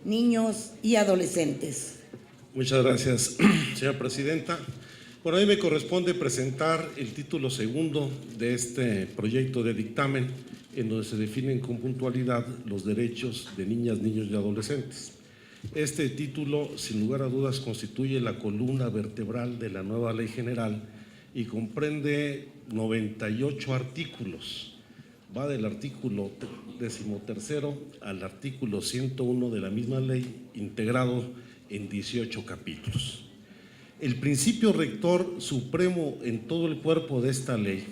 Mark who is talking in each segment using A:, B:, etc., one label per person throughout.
A: niños y adolescentes.
B: Muchas gracias, señora presidenta. Bueno, a mí me corresponde presentar el título segundo de este proyecto de dictamen, en donde se definen con puntualidad los derechos de niñas, niños y adolescentes. Este título, sin lugar a dudas, constituye la columna vertebral de la nueva Ley General y comprende 98 artículos. Va del artículo 13º al artículo 101 de la misma ley, integrado en 18 capítulos. El principio rector supremo en todo el cuerpo de esta ley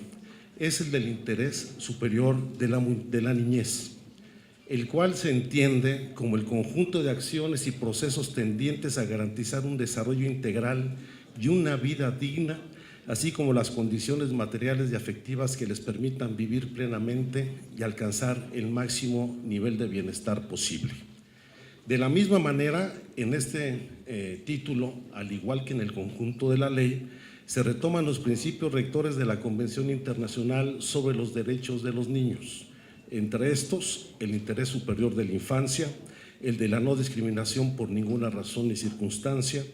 B: es el del interés superior de la niñez, el cual se entiende como el conjunto de acciones y procesos tendientes a garantizar un desarrollo integral y una vida digna, así como las condiciones materiales y afectivas que les permitan vivir plenamente y alcanzar el máximo nivel de bienestar posible. De la misma manera, en este título, al igual que en el conjunto de la ley, se retoman los principios rectores de la Convención Internacional sobre los Derechos de los Niños. Entre estos, el interés superior de la infancia, el de la no discriminación por ninguna razón ni circunstancia,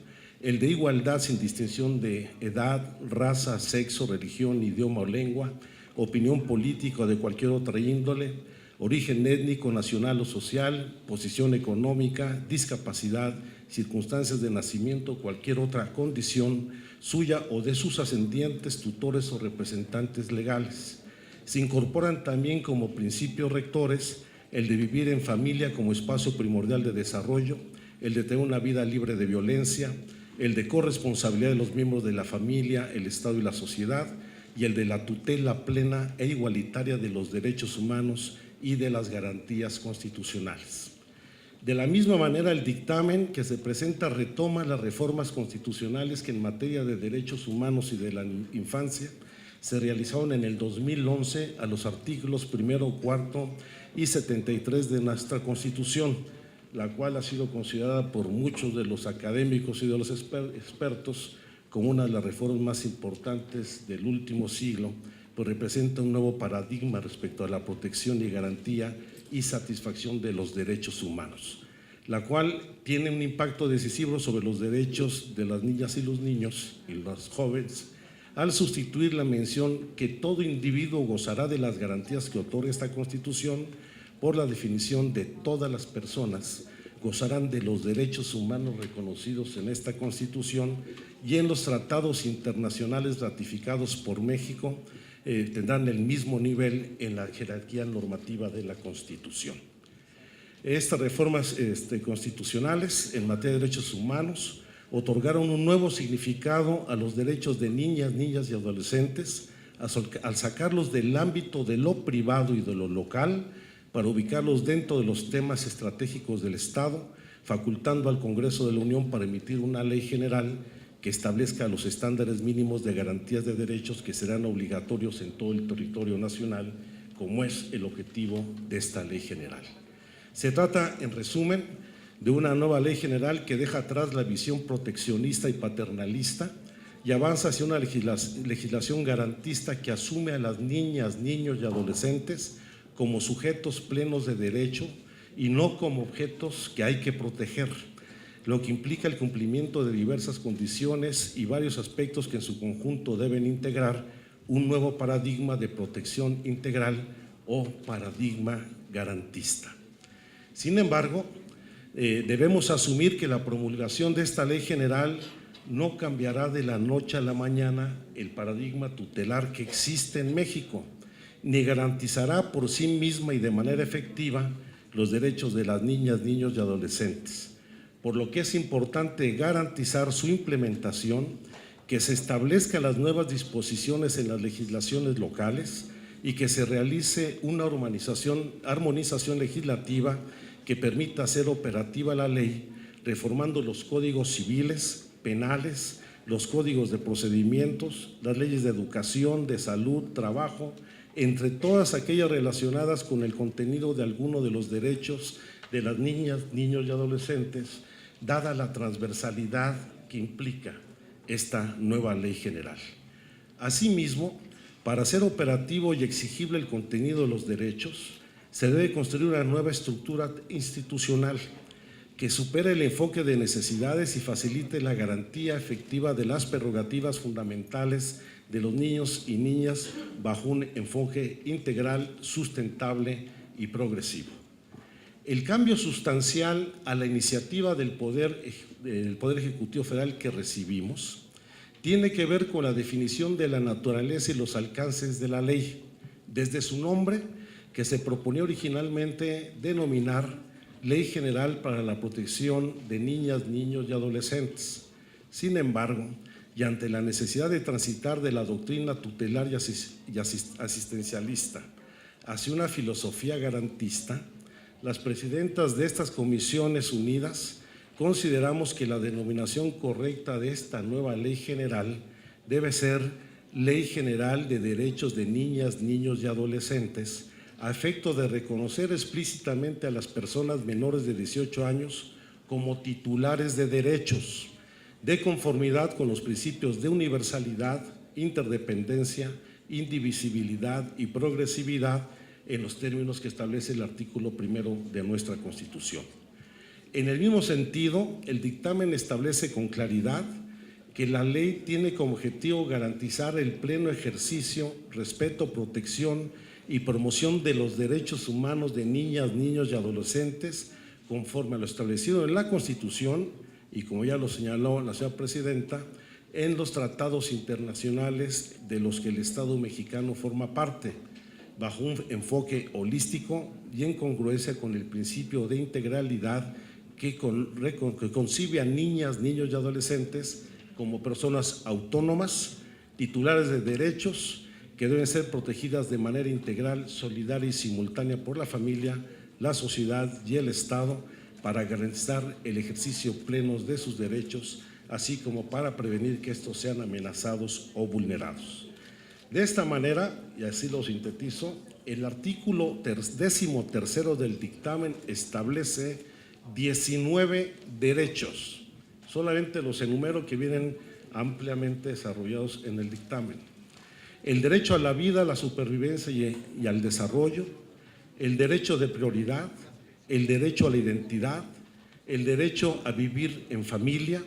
B: el de igualdad sin distinción de edad, raza, sexo, religión, idioma o lengua, opinión política o de cualquier otra índole, origen étnico, nacional o social, posición económica, discapacidad, circunstancias de nacimiento, cualquier otra condición suya o de sus ascendientes, tutores o representantes legales. Se incorporan también como principios rectores el de vivir en familia como espacio primordial de desarrollo, el de tener una vida libre de violencia, el de corresponsabilidad de los miembros de la familia, el Estado y la sociedad, y el de la tutela plena e igualitaria de los derechos humanos y de las garantías constitucionales. De la misma manera, el dictamen que se presenta retoma las reformas constitucionales que en materia de derechos humanos y de la infancia se realizaron en el 2011 a los artículos 1, 4 y 73 de nuestra Constitución, la cual ha sido considerada por muchos de los académicos y de los expertos como una de las reformas más importantes del último siglo, pues representa un nuevo paradigma respecto a la protección y garantía y satisfacción de los derechos humanos, la cual tiene un impacto decisivo sobre los derechos de las niñas y los niños y los jóvenes, al sustituir la mención que todo individuo gozará de las garantías que otorga esta Constitución por la definición de todas las personas gozarán de los derechos humanos reconocidos en esta Constitución y en los tratados internacionales ratificados por México, tendrán el mismo nivel en la jerarquía normativa de la Constitución. Estas reformas constitucionales en materia de derechos humanos otorgaron un nuevo significado a los derechos de niñas, niñas y adolescentes al sacarlos del ámbito de lo privado y de lo local para ubicarlos dentro de los temas estratégicos del Estado, facultando al Congreso de la Unión para emitir una ley general que establezca los estándares mínimos de garantías de derechos que serán obligatorios en todo el territorio nacional, como es el objetivo de esta ley general. Se trata, en resumen, de una nueva ley general que deja atrás la visión proteccionista y paternalista y avanza hacia una legislación garantista que asume a las niñas, niños y adolescentes como sujetos plenos de derecho y no como objetos que hay que proteger, lo que implica el cumplimiento de diversas condiciones y varios aspectos que en su conjunto deben integrar un nuevo paradigma de protección integral o paradigma garantista. Sin embargo, debemos asumir que la promulgación de esta ley general no cambiará de la noche a la mañana el paradigma tutelar que existe en México, ni garantizará por sí misma y de manera efectiva los derechos de las niñas, niños y adolescentes, por lo que es importante garantizar su implementación, que se establezcan las nuevas disposiciones en las legislaciones locales y que se realice una armonización legislativa que permita hacer operativa la ley, reformando los códigos civiles, penales, los códigos de procedimientos, las leyes de educación, de salud, trabajo, entre todas aquellas relacionadas con el contenido de alguno de los derechos de las niñas, niños y adolescentes, dada la transversalidad que implica esta nueva ley general. Asimismo, para ser operativo y exigible el contenido de los derechos, se debe construir una nueva estructura institucional que supere el enfoque de necesidades y facilite la garantía efectiva de las prerrogativas fundamentales de los niños y niñas bajo un enfoque integral, sustentable y progresivo. El cambio sustancial a la iniciativa del Poder Ejecutivo Federal que recibimos tiene que ver con la definición de la naturaleza y los alcances de la ley, desde su nombre, que se proponía originalmente denominar Ley General para la Protección de Niñas, Niños y Adolescentes. Sin embargo, y ante la necesidad de transitar de la doctrina tutelar y asistencialista hacia una filosofía garantista, las presidentas de estas comisiones unidas consideramos que la denominación correcta de esta nueva ley general debe ser Ley General de Derechos de Niñas, Niños y Adolescentes, a efecto de reconocer explícitamente a las personas menores de 18 años como titulares de derechos, de conformidad con los principios de universalidad, interdependencia, indivisibilidad y progresividad en los términos que establece el artículo 1 de nuestra Constitución. En el mismo sentido, el dictamen establece con claridad que la ley tiene como objetivo garantizar el pleno ejercicio, respeto, protección y promoción de los derechos humanos de niñas, niños y adolescentes conforme a lo establecido en la Constitución y, como ya lo señaló la señora presidenta, en los tratados internacionales de los que el Estado mexicano forma parte, bajo un enfoque holístico y en congruencia con el principio de integralidad que concibe a niñas, niños y adolescentes como personas autónomas, titulares de derechos que deben ser protegidas de manera integral, solidaria y simultánea por la familia, la sociedad y el Estado para garantizar el ejercicio pleno de sus derechos, así como para prevenir que estos sean amenazados o vulnerados. De esta manera, y así lo sintetizo, el artículo 13º del dictamen establece 19 derechos. Solamente los enumero que vienen ampliamente desarrollados en el dictamen. El derecho a la vida, a la supervivencia y al desarrollo, el derecho de prioridad, el derecho a la identidad, el derecho a vivir en familia,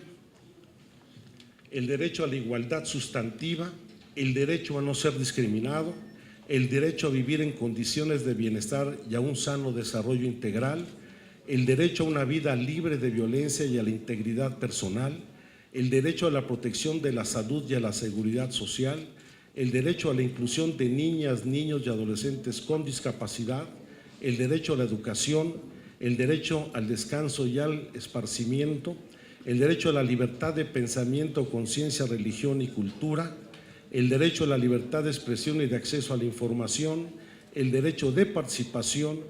B: el derecho a la igualdad sustantiva, el derecho a no ser discriminado, el derecho a vivir en condiciones de bienestar y a un sano desarrollo integral, el derecho a una vida libre de violencia y a la integridad personal, el derecho a la protección de la salud y a la seguridad social, el derecho a la inclusión de niñas, niños y adolescentes con discapacidad, el derecho a la educación, el derecho al descanso y al esparcimiento, el derecho a la libertad de pensamiento, conciencia, religión y cultura, el derecho a la libertad de expresión y de acceso a la información, el derecho de participación,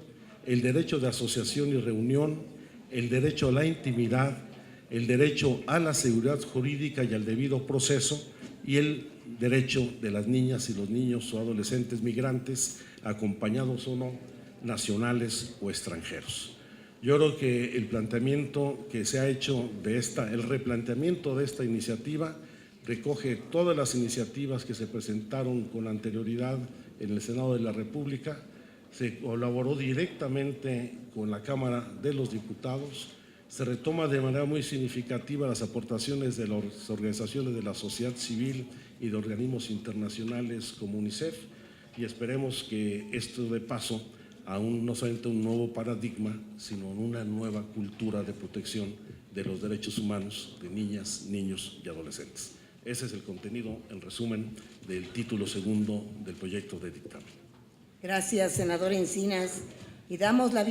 B: el derecho de asociación y reunión, el derecho a la intimidad, el derecho a la seguridad jurídica y al debido proceso y el derecho de las niñas y los niños o adolescentes migrantes, acompañados o no, nacionales o extranjeros. Yo creo que el planteamiento que se ha hecho el replanteamiento de esta iniciativa recoge todas las iniciativas que se presentaron con anterioridad en el Senado de la República, se colaboró directamente con la Cámara de los Diputados, se retoma de manera muy significativa las aportaciones de las organizaciones de la sociedad civil y de organismos internacionales como UNICEF, y esperemos que esto dé paso a no solamente un nuevo paradigma, sino una nueva cultura de protección de los derechos humanos de niñas, niños y adolescentes. Ese es el contenido, en resumen, del título segundo del proyecto de dictamen.
A: Gracias, senador Encinas. Y damos la